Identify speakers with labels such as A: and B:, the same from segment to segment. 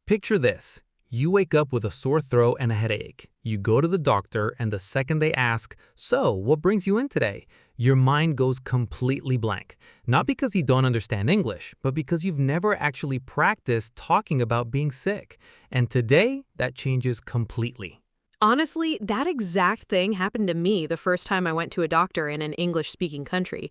A: Picture this. You wake up with a sore throat and a headache. You go to the doctor, and the second they ask, "So, what brings you in today?" your mind goes completely blank. Not because you don't understand English, but because you've never actually practiced talking about being sick. And today, that changes completely.
B: Honestly, that exact thing happened to me the first time I went to a doctor in an English-speaking country.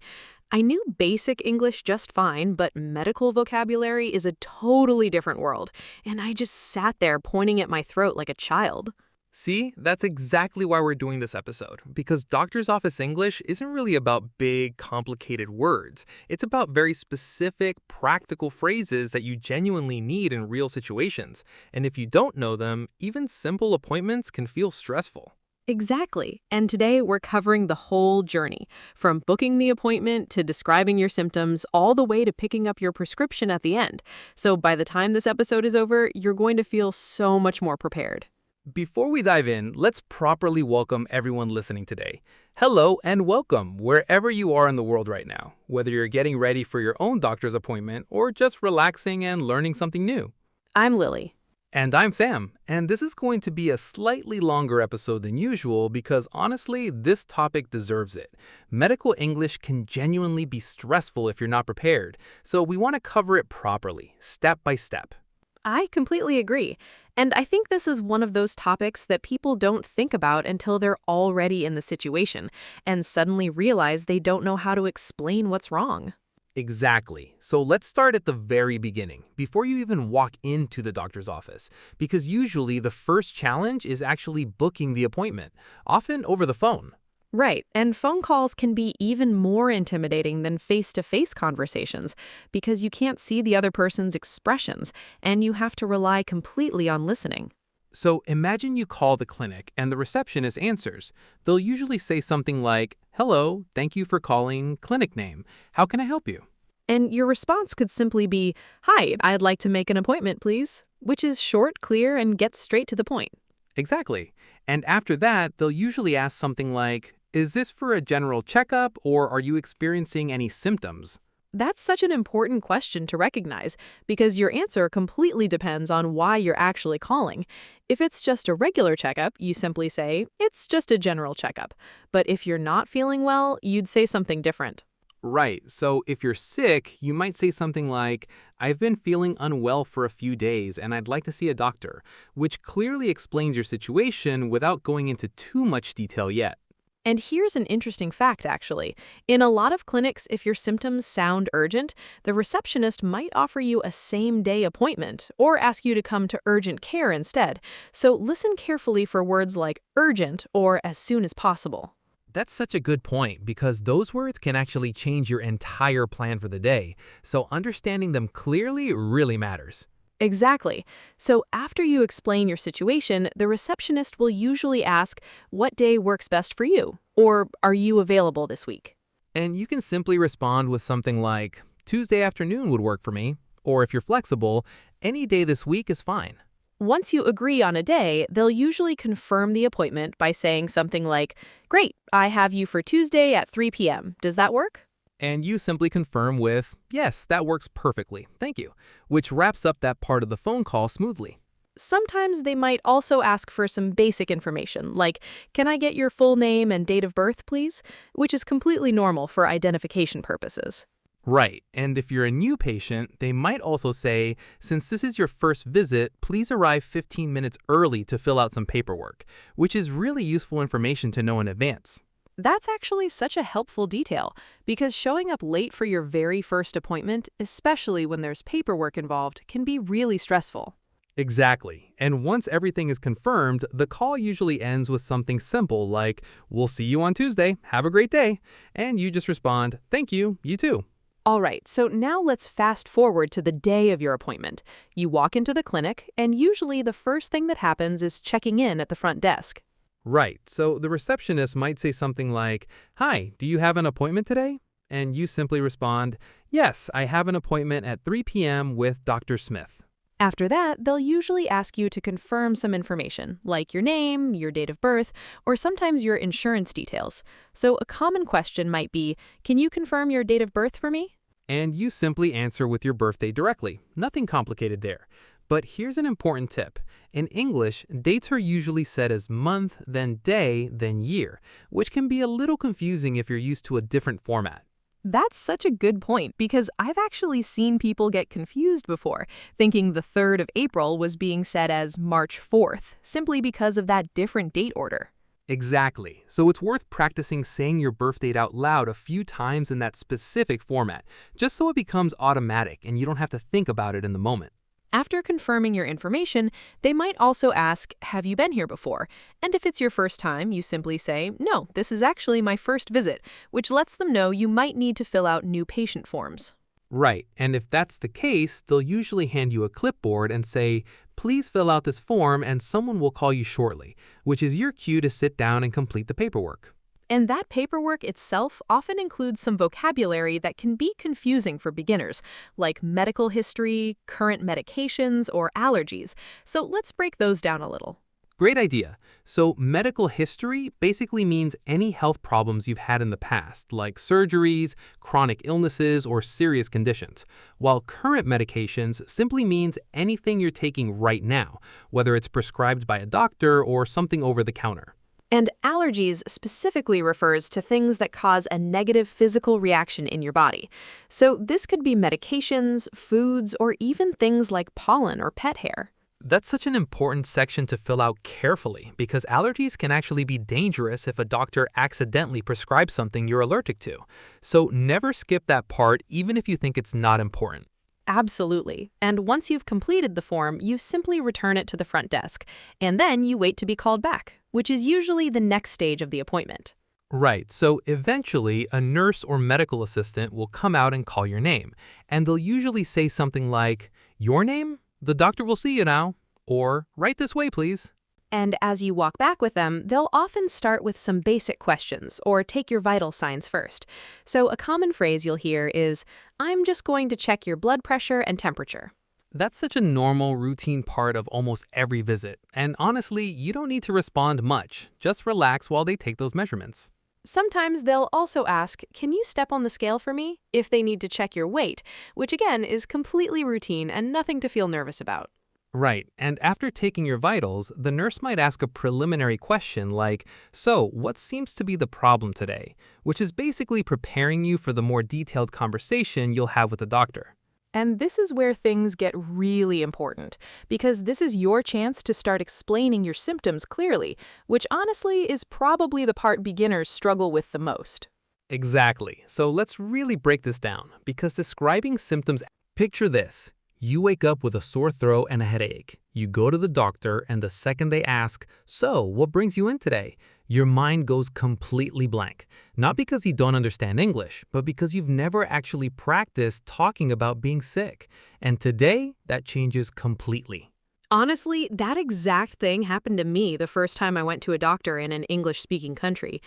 B: I knew basic English just fine, but medical vocabulary is a totally different world, and I just sat there pointing at my throat like a child.
A: See, that's exactly why we're doing this episode, because doctor's office English isn't really about big, complicated words. It's about very specific, practical phrases that you genuinely need in real situations. And if you don't know them, even simple appointments can feel stressful.
B: Exactly. And today we're covering the whole journey, from booking the appointment to describing your symptoms, all the way to picking up your prescription at the end. So by the time this episode is over, you're going to feel so much more prepared.
A: Before we dive in, let's properly welcome everyone listening today. Hello and welcome wherever you are in the world right now, whether you're getting ready for your own doctor's appointment or just relaxing and learning something new.
B: I'm Lily.
A: And I'm Sam, and this is going to be a slightly longer episode than usual because honestly, this topic deserves it. Medical English can genuinely be stressful if you're not prepared, so we want to cover it properly, step by step.
B: I completely agree. And I think this is one of those topics that people don't think about until they're already in the situation and suddenly realize they don't know how to explain what's wrong.
A: Exactly. So let's start at the very beginning, before you even walk into the doctor's office, because usually the first challenge is actually booking the appointment, often over the phone.
B: Right, and phone calls can be even more intimidating than face-to-face conversations because you can't see the other person's expressions and you have to rely completely on listening.
A: So imagine you call the clinic and the receptionist answers. They'll usually say something like, "Hello, thank you for calling, clinic name. How can I help you?"
B: And your response could simply be, "Hi, I'd like to make an appointment, please," which is short, clear, and gets straight to the point.
A: Exactly. And after that, they'll usually ask something like, "Is this for a general checkup or are you experiencing any symptoms?"
B: That's such an important question to recognize because your answer completely depends on why you're actually calling. If it's just a regular checkup, you simply say, "It's just a general checkup." But if you're not feeling well, you'd say something different.
A: Right, so if you're sick, you might say something like, "I've been feeling unwell for a few days and I'd like to see a doctor," which clearly explains your situation without going into too much detail yet.
B: And here's an interesting fact, actually. In a lot of clinics, if your symptoms sound urgent, the receptionist might offer you a same-day appointment or ask you to come to urgent care instead. So listen carefully for words like urgent or as soon as possible.
A: That's such a good point because those words can actually change your entire plan for the day, so understanding them clearly really matters.
B: Exactly. So after you explain your situation, the receptionist will usually ask, "What day works best for you?" Or "Are you available this week?"
A: And you can simply respond with something like, "Tuesday afternoon would work for me," or if you're flexible, "Any day this week is fine."
B: Once you agree on a day, they'll usually confirm the appointment by saying something like, "Great, I have you for Tuesday at 3 p.m. Does that work?"
A: And you simply confirm with, "Yes, that works perfectly, thank you," which wraps up that part of the phone call smoothly.
B: Sometimes they might also ask for some basic information, like, "Can I get your full name and date of birth, please?" which is completely normal for identification purposes.
A: Right, and if you're a new patient, they might also say, "Since this is your first visit, please arrive 15 minutes early to fill out some paperwork," which is really useful information to know in advance.
B: That's actually such a helpful detail, because showing up late for your very first appointment, especially when there's paperwork involved, can be really stressful.
A: Exactly, and once everything is confirmed, the call usually ends with something simple like, "We'll see you on Tuesday, have a great day," and you just respond, "Thank you, you too."
B: All right, so now let's fast forward to the day of your appointment. You walk into the clinic, and usually the first thing that happens is checking in at the front desk.
A: Right, so the receptionist might say something like, "Hi, do you have an appointment today?" And you simply respond, "Yes, I have an appointment at 3 p.m. with Dr. Smith."
B: After that, they'll usually ask you to confirm some information, like your name, your date of birth, or sometimes your insurance details. So a common question might be, "Can you confirm your date of birth for me?"
A: And you simply answer with your birthday directly. Nothing complicated there. But here's an important tip. In English, dates are usually said as month, then day, then year, which can be a little confusing if you're used to a different format.
B: That's such a good point because I've actually seen people get confused before, thinking the 3rd of April was being said as March 4th, simply because of that different date order.
A: Exactly. So it's worth practicing saying your birth date out loud a few times in that specific format, just so it becomes automatic and you don't have to think about it in the moment.
B: After confirming your information, they might also ask, have you been here before? And if it's your first time, you simply say, no, this is actually my first visit, which lets them know you might need to fill out new patient forms.
A: Right, and if that's the case, they'll usually hand you a clipboard and say, please fill out this form and someone will call you shortly, which is your cue to sit down and complete the paperwork.
B: And that paperwork itself often includes some vocabulary that can be confusing for beginners, like medical history, current medications, or allergies. So let's break those down a little.
A: Great idea. So medical history basically means any health problems you've had in the past, like surgeries, chronic illnesses, or serious conditions, while current medications simply means anything you're taking right now, whether it's prescribed by a doctor or something over the counter.
B: And allergies specifically refers to things that cause a negative physical reaction in your body. So this could be medications, foods, or even things like pollen or pet hair.
A: That's such an important section to fill out carefully because allergies can actually be dangerous if a doctor accidentally prescribes something you're allergic to. So never skip that part even if you think it's not important.
B: Absolutely. And once you've completed the form, you simply return it to the front desk. And then you wait to be called back, which is usually the next stage of the appointment.
A: Right, so eventually a nurse or medical assistant will come out and call your name, and they'll usually say something like, your name? The doctor will see you now, or right this way, please.
B: And as you walk back with them, they'll often start with some basic questions or take your vital signs first. So a common phrase you'll hear is, I'm just going to check your blood pressure and temperature.
A: That's such a normal, routine part of almost every visit, and honestly, you don't need to respond much. Just relax while they take those measurements.
B: Sometimes they'll also ask, can you step on the scale for me? If they need to check your weight, which again is completely routine and nothing to feel nervous about.
A: Right, and after taking your vitals, the nurse might ask a preliminary question like, so, what seems to be the problem today? Which is basically preparing you for the more detailed conversation you'll have with the doctor.
B: And this is where things get really important, because this is your chance to start explaining your symptoms clearly, which honestly is probably the part beginners struggle with the most.
A: Exactly, so let's really break this down, because describing symptoms, picture this. You wake up with a sore throat and a headache. You go to the doctor, and the second they ask, so, what brings you in today? Your mind goes completely blank. Not because you don't understand English, but because you've never actually practiced talking about being sick. And today, that changes completely.
B: Honestly, that exact thing happened to me the first time I went to a doctor in an English-speaking country.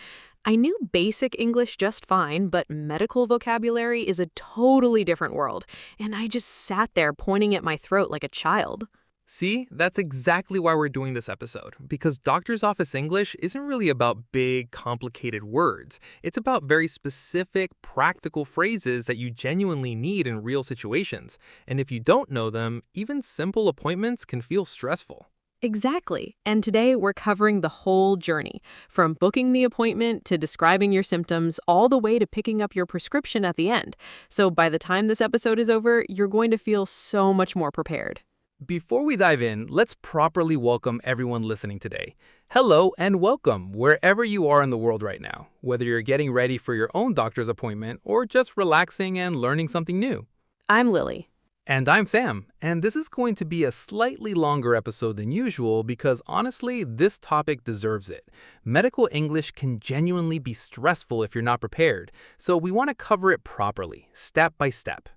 B: I knew basic English just fine, but medical vocabulary is a totally different world, and I just sat there pointing at my throat like a child.
A: See, that's exactly why we're doing this episode, because doctor's office English isn't really about big, complicated words. It's about very specific, practical phrases that you genuinely need in real situations. And if you don't know them, even simple appointments can feel stressful.
B: Exactly. And today we're covering the whole journey, from booking the appointment to describing your symptoms, all the way to picking up your prescription at the end. So by the time this episode is over, you're going to feel so much more prepared.
A: Before we dive in, let's properly welcome everyone listening today. Hello and welcome wherever you are in the world right now, whether you're getting ready for your own doctor's appointment or just relaxing and learning something new.
B: I'm Lily.
A: And I'm Sam, and this is going to be a slightly longer episode than usual because honestly, this topic deserves it. Medical English can genuinely be stressful if you're not prepared, so we want to cover it properly, step by step.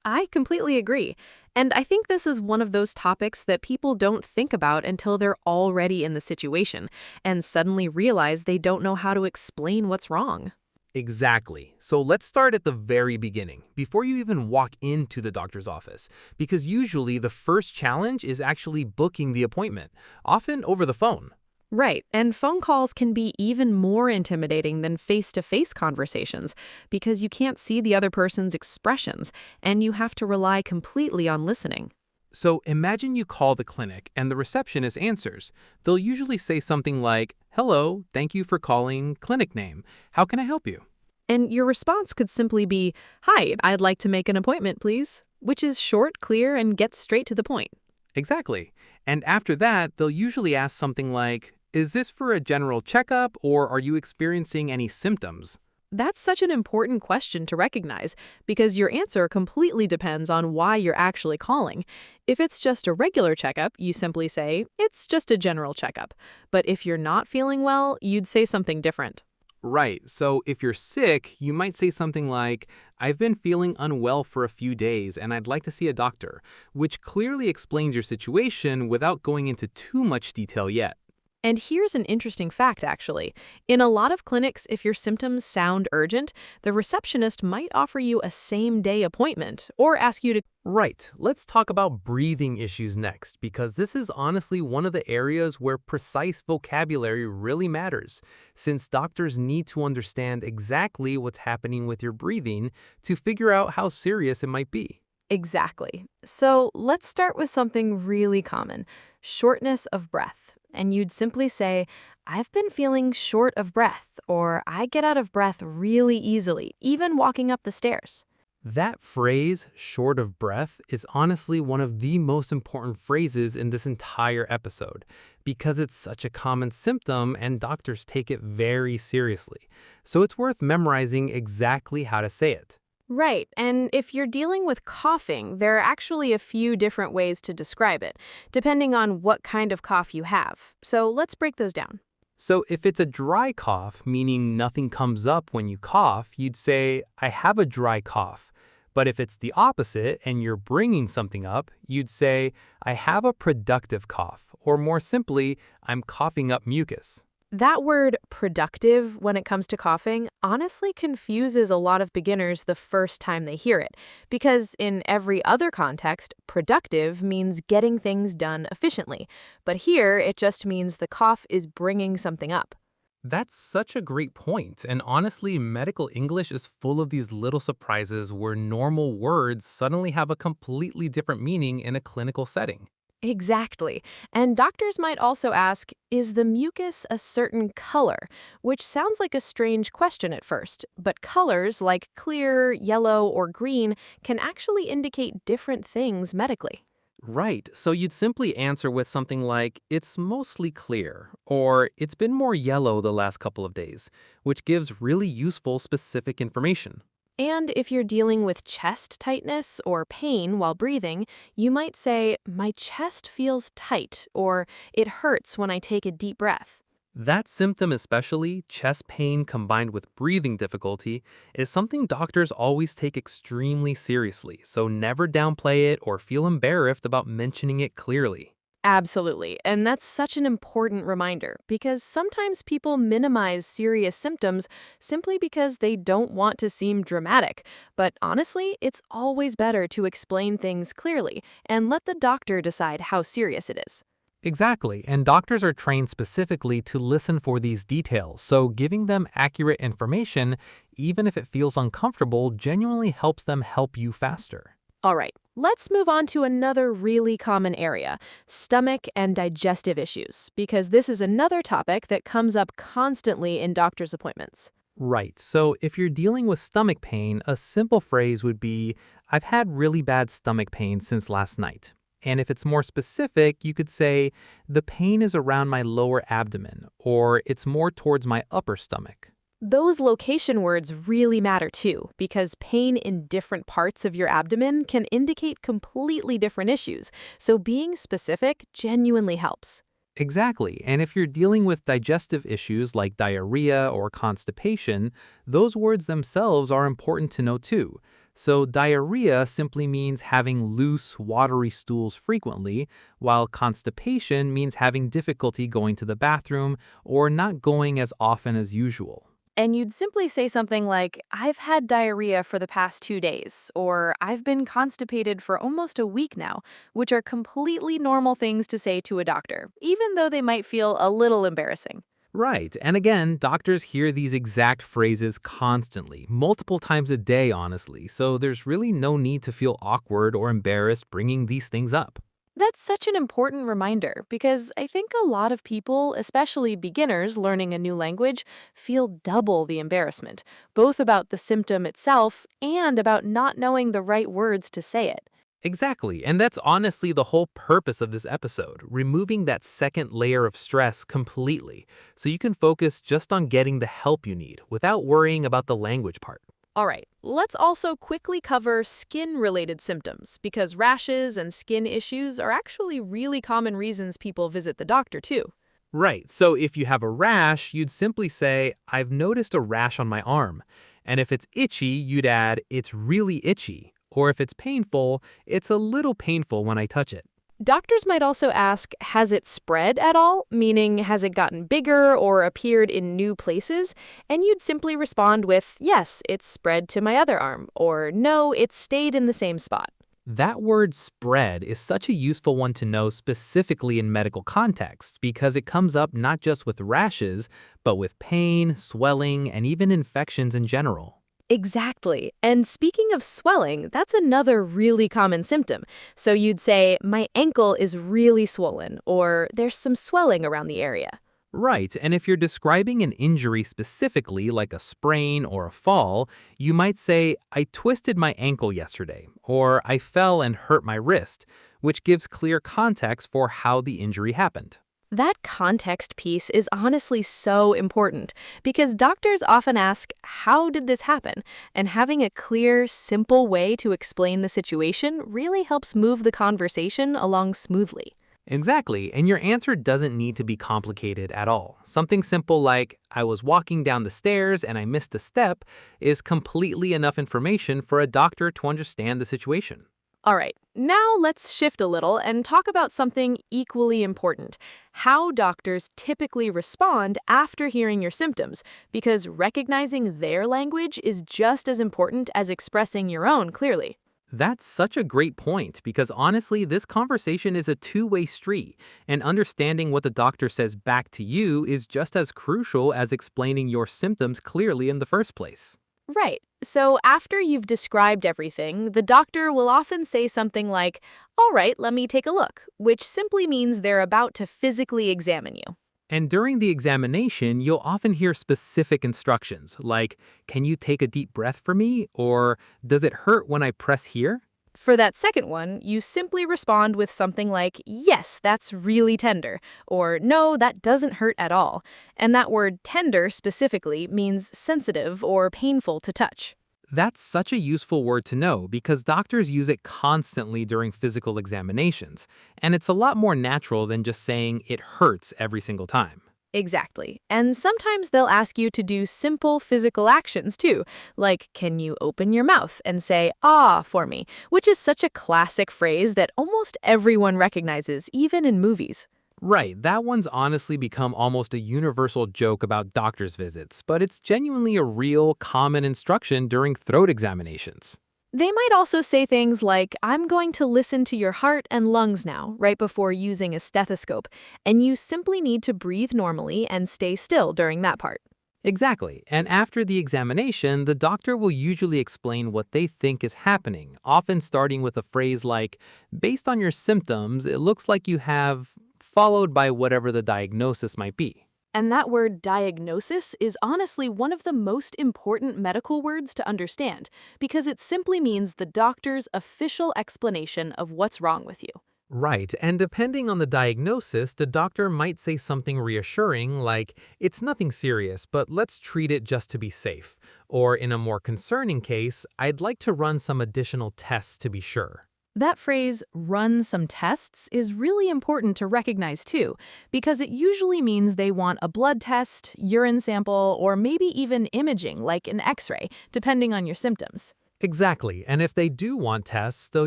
B: I completely agree. And I think this is one of those topics that people don't think about until they're already in the situation and suddenly realize they don't know how to explain what's wrong.
A: Exactly. So let's start at the very beginning, before you even walk into the doctor's office, because usually the first challenge is actually booking the appointment, often over the phone.
B: Right, and phone calls can be even more intimidating than face-to-face conversations because you can't see the other person's expressions and you have to rely completely on listening.
A: So imagine you call the clinic and the receptionist answers. They'll usually say something like, "Hello, thank you for calling clinic name. How can I help you?"
B: And your response could simply be, "Hi, I'd like to make an appointment, please," which is short, clear, and gets straight to the point.
A: Exactly. And after that, they'll usually ask something like, "Is this for a general checkup or are you experiencing any symptoms?"
B: That's such an important question to recognize because your answer completely depends on why you're actually calling. If it's just a regular checkup, you simply say, "It's just a general checkup." But if you're not feeling well, you'd say something different.
A: Right. So if you're sick, you might say something like, "I've been feeling unwell for a few days and I'd like to see a doctor," which clearly explains your situation without going into too much detail yet.
B: And here's an interesting fact, actually. In a lot of clinics, if your symptoms sound urgent, the receptionist might offer you a same-day appointment or ask you to.
A: Right, let's talk about breathing issues next, because this is honestly one of the areas where precise vocabulary really matters, since doctors need to understand exactly what's happening with your breathing to figure out how serious it might be.
B: Exactly. So let's start with something really common, shortness of breath. And you'd simply say, "I've been feeling short of breath," or "I get out of breath really easily, even walking up the stairs."
A: That phrase, "short of breath," is honestly one of the most important phrases in this entire episode, because it's such a common symptom and doctors take it very seriously. So it's worth memorizing exactly how to say it.
B: Right, and if you're dealing with coughing, there are actually a few different ways to describe it, depending on what kind of cough you have. So let's break those down.
A: So if it's a dry cough, meaning nothing comes up when you cough, you'd say, "I have a dry cough." But if it's the opposite and you're bringing something up, you'd say, "I have a productive cough," or more simply, "I'm coughing up mucus."
B: That word productive, when it comes to coughing, honestly confuses a lot of beginners the first time they hear it, because in every other context, productive means getting things done efficiently. But here, it just means the cough is bringing something up.
A: That's such a great point, and honestly, medical English is full of these little surprises where normal words suddenly have a completely different meaning in a clinical setting.
B: Exactly. And doctors might also ask, is the mucus a certain color? Which sounds like a strange question at first, but colors like clear, yellow, or green can actually indicate different things medically.
A: Right, so you'd simply answer with something like, "It's mostly clear," or "It's been more yellow the last couple of days," which gives really useful specific information.
B: And if you're dealing with chest tightness or pain while breathing, you might say, "My chest feels tight," or "It hurts when I take a deep breath."
A: That symptom, especially chest pain combined with breathing difficulty, is something doctors always take extremely seriously, so never downplay it or feel embarrassed about mentioning it clearly.
B: Absolutely. And that's such an important reminder because sometimes people minimize serious symptoms simply because they don't want to seem dramatic. But honestly, it's always better to explain things clearly and let the doctor decide how serious it is.
A: Exactly, and doctors are trained specifically to listen for these details, so giving them accurate information, even if it feels uncomfortable, genuinely helps them help you faster.
B: All right, let's move on to another really common area, stomach and digestive issues, because this is another topic that comes up constantly in doctor's appointments.
A: Right, so if you're dealing with stomach pain, a simple phrase would be, "I've had really bad stomach pain since last night." And if it's more specific, you could say, "The pain is around my lower abdomen," or "It's more towards my upper stomach."
B: Those location words really matter too, because pain in different parts of your abdomen can indicate completely different issues, so being specific genuinely helps.
A: Exactly, and if you're dealing with digestive issues like diarrhea or constipation, those words themselves are important to know too. So diarrhea simply means having loose, watery stools frequently, while constipation means having difficulty going to the bathroom or not going as often as usual.
B: And you'd simply say something like, "I've had diarrhea for the past 2 days," or "I've been constipated for almost a week now," which are completely normal things to say to a doctor, even though they might feel a little embarrassing.
A: Right. And again, doctors hear these exact phrases constantly, multiple times a day, honestly, so there's really no need to feel awkward or embarrassed bringing these things up.
B: That's such an important reminder because I think a lot of people, especially beginners learning a new language, feel double the embarrassment, both about the symptom itself and about not knowing the right words to say it.
A: Exactly, and that's honestly the whole purpose of this episode, removing that second layer of stress completely, so you can focus just on getting the help you need without worrying about the language part.
B: All right, let's also quickly cover skin-related symptoms because rashes and skin issues are actually really common reasons people visit the doctor too.
A: Right, so if you have a rash, you'd simply say, I've noticed a rash on my arm. And if it's itchy, you'd add, it's really itchy. Or if it's painful, it's a little painful when I touch it.
B: Doctors might also ask, has it spread at all? Meaning, has it gotten bigger or appeared in new places? And you'd simply respond with, yes, it's spread to my other arm, or no, it's stayed in the same spot.
A: That word spread is such a useful one to know specifically in medical contexts because it comes up not just with rashes, but with pain, swelling, and even infections in general.
B: Exactly. And speaking of swelling, that's another really common symptom. So you'd say, my ankle is really swollen, or there's some swelling around the area.
A: Right, and if you're describing an injury specifically, like a sprain or a fall, you might say, I twisted my ankle yesterday, or I fell and hurt my wrist, which gives clear context for how the injury happened.
B: That context piece is honestly so important because doctors often ask, how did this happen? And having a clear, simple way to explain the situation really helps move the conversation along smoothly.
A: Exactly, and your answer doesn't need to be complicated at all. Something simple like, I was walking down the stairs and I missed a step, is completely enough information for a doctor to understand the situation.
B: All right, now let's shift a little and talk about something equally important, how doctors typically respond after hearing your symptoms, because recognizing their language is just as important as expressing your own clearly.
A: That's such a great point because honestly, this conversation is a two-way street, and understanding what the doctor says back to you is just as crucial as explaining your symptoms clearly in the first place.
B: Right. So after you've described everything, the doctor will often say something like, all right, let me take a look, which simply means they're about to physically examine you.
A: And during the examination, you'll often hear specific instructions like, can you take a deep breath for me? Or does it hurt when I press here?
B: For that second one, you simply respond with something like, yes, that's really tender, or no, that doesn't hurt at all. And that word tender specifically means sensitive or painful to touch.
A: That's such a useful word to know because doctors use it constantly during physical examinations, and it's a lot more natural than just saying it hurts every single time.
B: Exactly. And sometimes they'll ask you to do simple physical actions too, like, can you open your mouth and say, ah, for me, which is such a classic phrase that almost everyone recognizes, even in movies.
A: Right, that one's honestly become almost a universal joke about doctor's visits, but it's genuinely a real, common instruction during throat examinations.
B: They might also say things like, I'm going to listen to your heart and lungs now, right before using a stethoscope, and you simply need to breathe normally and stay still during that part.
A: Exactly, and after the examination, the doctor will usually explain what they think is happening, often starting with a phrase like, based on your symptoms, it looks like you have, followed by whatever the diagnosis might be.
B: And that word diagnosis is honestly one of the most important medical words to understand because it simply means the doctor's official explanation of what's wrong with you.
A: Right, and depending on the diagnosis, the doctor might say something reassuring like, it's nothing serious, but let's treat it just to be safe. Or in a more concerning case, I'd like to run some additional tests to be sure.
B: That phrase, run some tests, is really important to recognize too, because it usually means they want a blood test, urine sample, or maybe even imaging like an X-ray, depending on your symptoms.
A: Exactly, and if they do want tests, they'll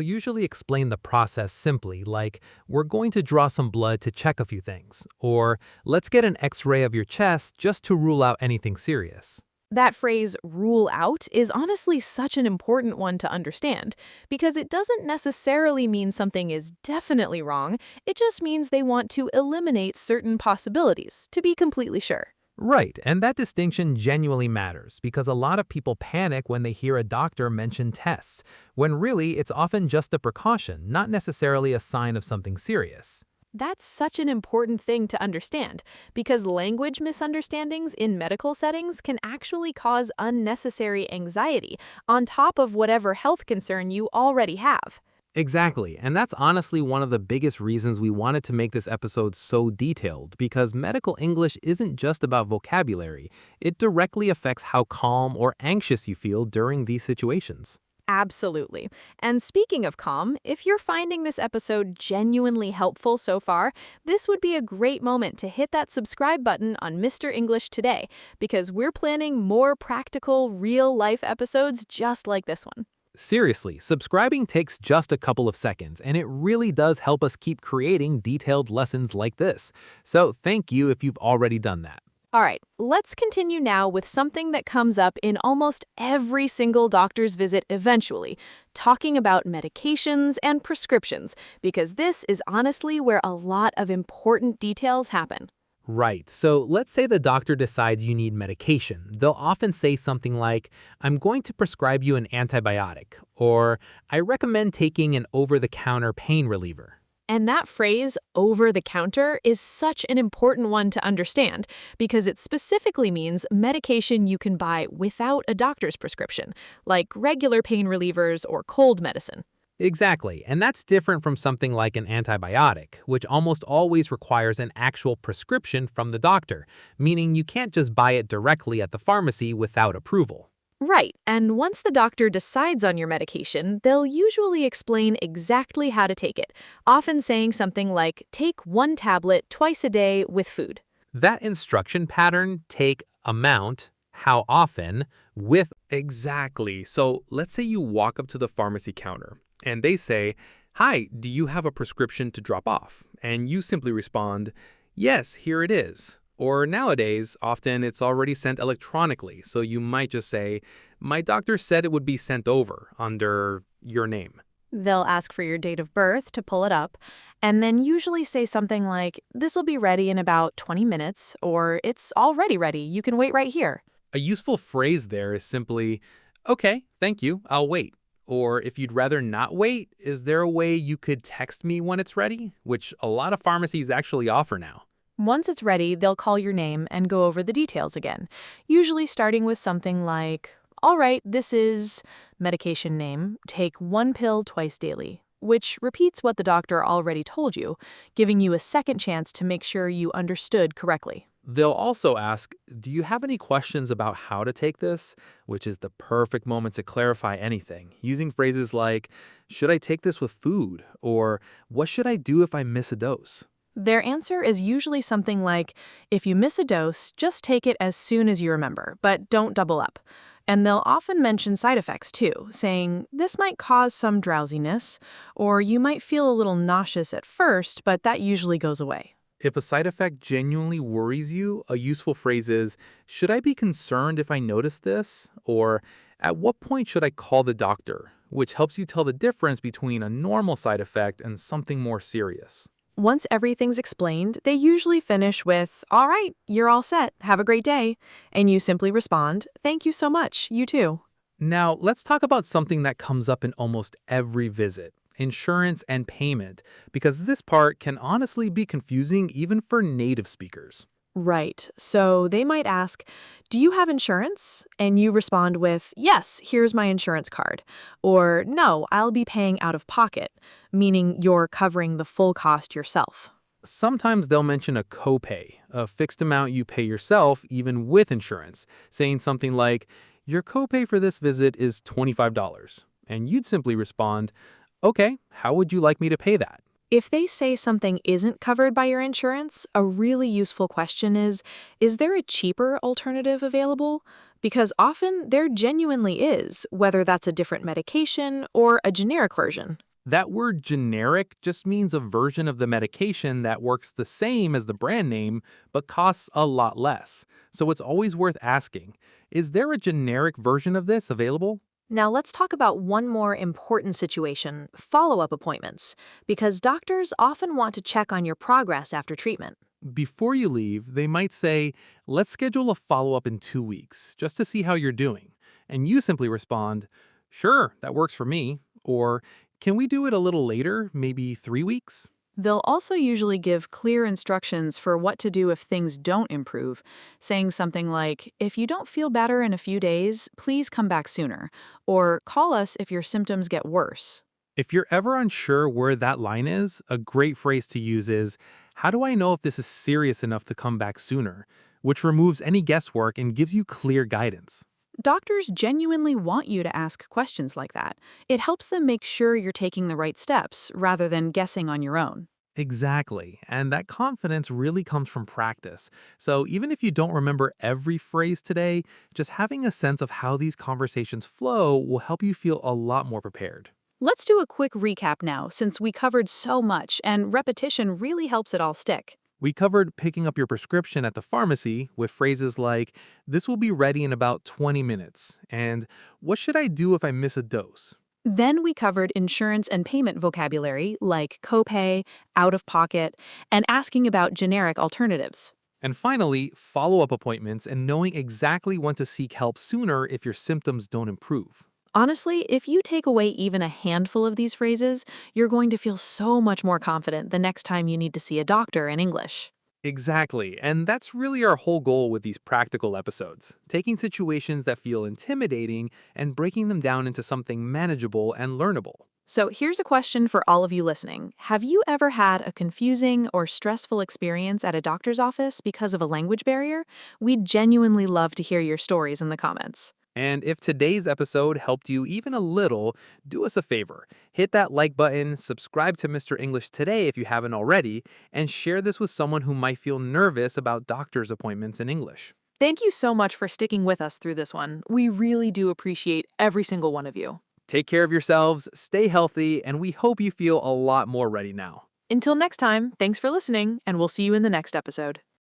A: usually explain the process simply, like, we're going to draw some blood to check a few things, or let's get an X-ray of your chest just to rule out anything serious.
B: That phrase, rule out, is honestly such an important one to understand because it doesn't necessarily mean something is definitely wrong, it just means they want to eliminate certain possibilities, to be completely sure.
A: Right, and that distinction genuinely matters because a lot of people panic when they hear a doctor mention tests, when really it's often just a precaution, not necessarily a sign of something serious.
B: That's such an important thing to understand because language misunderstandings in medical settings can actually cause unnecessary anxiety on top of whatever health concern you already have.
A: Exactly, and that's honestly one of the biggest reasons we wanted to make this episode so detailed, because medical English isn't just about vocabulary, it directly affects how calm or anxious you feel during these situations.
B: Absolutely. And speaking of calm, if you're finding this episode genuinely helpful so far, this would be a great moment to hit that subscribe button on Mr. English today, because we're planning more practical, real life episodes just like this one.
A: Seriously, subscribing takes just a couple of seconds, and it really does help us keep creating detailed lessons like this. So thank you if you've already done that.
B: All right, let's continue now with something that comes up in almost every single doctor's visit eventually, talking about medications and prescriptions, because this is honestly where a lot of important details happen.
A: Right, so let's say the doctor decides you need medication. They'll often say something like, I'm going to prescribe you an antibiotic, or I recommend taking an over-the-counter pain reliever.
B: And that phrase, over the counter, is such an important one to understand because it specifically means medication you can buy without a doctor's prescription, like regular pain relievers or cold medicine.
A: Exactly, and that's different from something like an antibiotic, which almost always requires an actual prescription from the doctor, meaning you can't just buy it directly at the pharmacy without approval.
B: Right, and once the doctor decides on your medication, they'll usually explain exactly how to take it, often saying something like, take 1 tablet twice a day with food.
A: That instruction pattern, take, amount, how often, with exactly. So let's say you walk up to the pharmacy counter and they say, hi, do you have a prescription to drop off? And you simply respond, yes, here it is. Or nowadays, often it's already sent electronically, so you might just say, my doctor said it would be sent over under your name.
B: They'll ask for your date of birth to pull it up, and then usually say something like, this'll be ready in about 20 minutes, or it's already ready, you can wait right here.
A: A useful phrase there is simply, okay, thank you, I'll wait. Or if you'd rather not wait, is there a way you could text me when it's ready? Which a lot of pharmacies actually offer now.
B: Once it's ready, they'll call your name and go over the details again, usually starting with something like, all right, this is medication name, take 1 pill twice daily, which repeats what the doctor already told you, giving you a second chance to make sure you understood correctly.
A: They'll also ask, do you have any questions about how to take this? Which is the perfect moment to clarify anything, using phrases like, should I take this with food? Or what should I do if I miss a dose?
B: Their answer is usually something like, if you miss a dose, just take it as soon as you remember, but don't double up. And they'll often mention side effects too, saying, this might cause some drowsiness, or you might feel a little nauseous at first, but that usually goes away.
A: If a side effect genuinely worries you, a useful phrase is, should I be concerned if I notice this? Or at what point should I call the doctor? Which helps you tell the difference between a normal side effect and something more serious.
B: Once everything's explained, they usually finish with, all right, you're all set, have a great day. And you simply respond, thank you so much, you too.
A: Now, let's talk about something that comes up in almost every visit, insurance and payment, because this part can honestly be confusing even for native speakers.
B: Right. So they might ask, do you have insurance? And you respond with, yes, here's my insurance card. Or, no, I'll be paying out of pocket, meaning you're covering the full cost yourself.
A: Sometimes they'll mention a copay, a fixed amount you pay yourself even with insurance, saying something like, your copay for this visit is $25. And you'd simply respond, okay, how would you like me to pay that?
B: If they say something isn't covered by your insurance, a really useful question is there a cheaper alternative available? Because often there genuinely is, whether that's a different medication or a generic version.
A: That word generic just means a version of the medication that works the same as the brand name, but costs a lot less. So it's always worth asking, is there a generic version of this available?
B: Now let's talk about one more important situation, follow-up appointments, because doctors often want to check on your progress after treatment.
A: Before you leave, they might say, let's schedule a follow-up in 2 weeks, just to see how you're doing. And you simply respond, sure, that works for me. Or, can we do it a little later, maybe 3 weeks?
B: They'll also usually give clear instructions for what to do if things don't improve, saying something like, if you don't feel better in a few days, please come back sooner, or call us if your symptoms get worse.
A: If you're ever unsure where that line is, a great phrase to use is, how do I know if this is serious enough to come back sooner? Which removes any guesswork and gives you clear guidance.
B: Doctors genuinely want you to ask questions like that. It helps them make sure you're taking the right steps rather than guessing on your own.
A: Exactly. And that confidence really comes from practice. So even if you don't remember every phrase today, just having a sense of how these conversations flow will help you feel a lot more prepared.
B: Let's do a quick recap now, since we covered so much and repetition really helps it all stick.
A: We covered picking up your prescription at the pharmacy with phrases like, this will be ready in about 20 minutes, and what should I do if I miss a dose?
B: Then we covered insurance and payment vocabulary like copay, out of pocket, and asking about generic alternatives.
A: And finally, follow-up appointments and knowing exactly when to seek help sooner if your symptoms don't improve.
B: Honestly, if you take away even a handful of these phrases, you're going to feel so much more confident the next time you need to see a doctor in English.
A: Exactly, and that's really our whole goal with these practical episodes, taking situations that feel intimidating and breaking them down into something manageable and learnable.
B: So here's a question for all of you listening. Have you ever had a confusing or stressful experience at a doctor's office because of a language barrier? We'd genuinely love to hear your stories in the comments.
A: And if today's episode helped you even a little, do us a favor. Hit that like button, subscribe to Mr. English today if you haven't already, and share this with someone who might feel nervous about doctor's appointments in English.
B: Thank you so much for sticking with us through this one. We really do appreciate every single one of you.
A: Take care of yourselves, stay healthy, and we hope you feel a lot more ready now.
B: Until next time, thanks for listening, and we'll see you in the next episode.